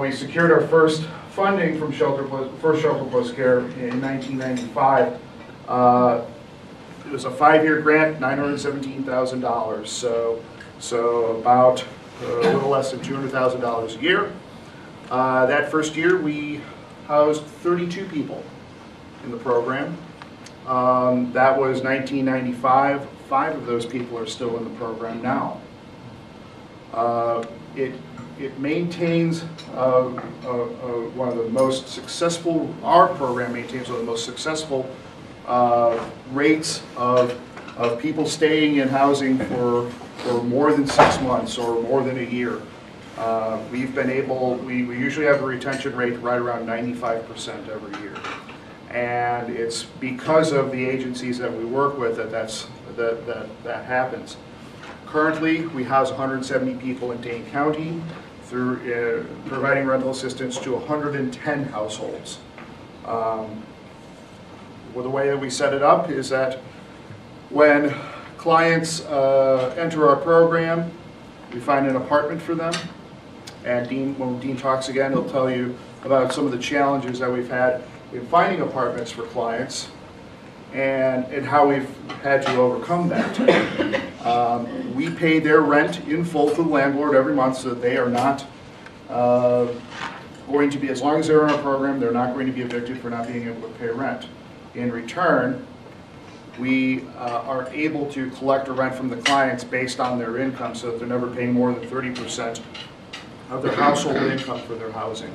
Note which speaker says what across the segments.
Speaker 1: we secured our first funding from Shelter Plus Care in 1995. It was a 5-year grant, $917,000. So about a little less than $200,000 a year. That first year, we housed 32 people in the program. That was 1995. 5 of those people are still in the program now. It maintains one of the most successful, our program maintains one of the most successful rates of people staying in housing for more than 6 months or more than a year. We've been able, we usually have a retention rate right around 95% every year. And it's because of the agencies that we work with that happens. Currently, we house 170 people in Dane County through providing rental assistance to 110 households. Well, the way that we set it up is that when clients enter our program, we find an apartment for them. And when Dean talks again, he'll tell you about some of the challenges that we've had in finding apartments for clients and how we've had to overcome that. We pay their rent in full to the landlord every month, so that they are not going to be, as long as they're in our program, they're not going to be evicted for not being able to pay rent. In return, we are able to collect a rent from the clients based on their income, so that they're never paying more than 30% of their household income for their housing.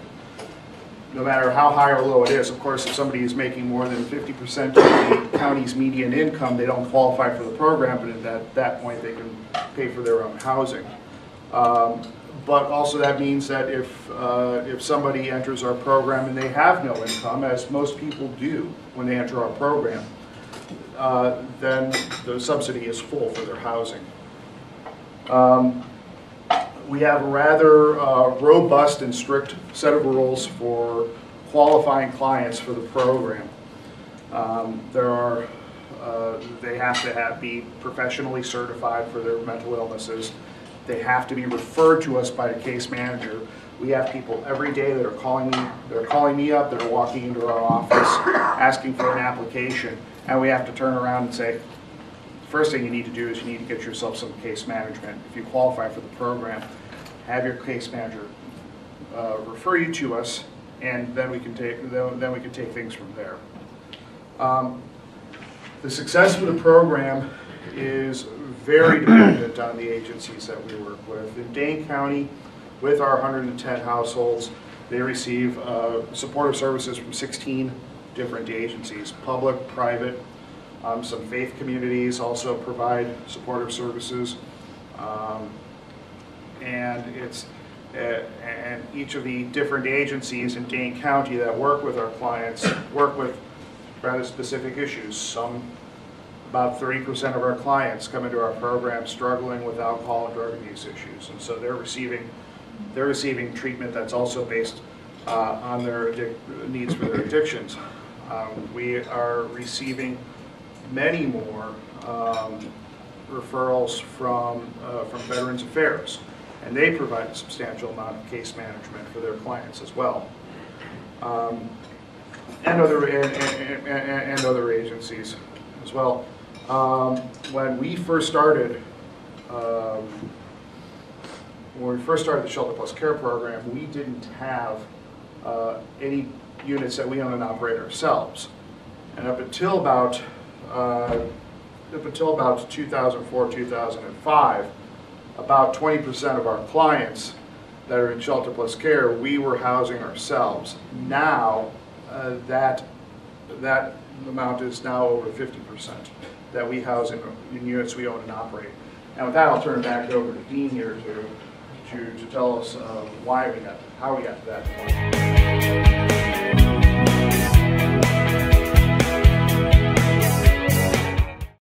Speaker 1: No matter how high or low it is. Of course, if somebody is making more than 50% of the county's median income, they don't qualify for the program, but at that point they can pay for their own housing. But also that means that if somebody enters our program and they have no income, as most people do when they enter our program, then the subsidy is full for their housing. We have a rather robust and strict set of rules for qualifying clients for the program. They have to be professionally certified for their mental illnesses. They have to be referred to us by a case manager. We have people every day that are calling me up, that are walking into our office asking for an application, and we have to turn around and say, first thing you need to do is you need to get yourself some case management. If you qualify for the program, have your case manager refer you to us, and then we can take things from there. The success of the program is very dependent on the agencies that we work with. In Dane County, with our 110 households, they receive supportive services from 16 different agencies, public, private. Some faith communities also provide supportive services, and each of the different agencies in Dane County that work with our clients work with rather specific issues. About 30% of our clients come into our program struggling with alcohol and drug abuse issues, and so they're receiving treatment that's also based on their needs for their addictions. We are receiving many more referrals from Veterans Affairs, and they provide a substantial amount of case management for their clients as well, and other agencies as well. When we first started the Shelter Plus Care program, we didn't have any units that we own and operate ourselves, and up until about 2004, 2005, about 20% of our clients that are in Shelter Plus Care, we were housing ourselves. Now, that amount is now over 50% that we house in units we own and operate. And with that, I'll turn it back over to Dean here to tell us how we got to that point.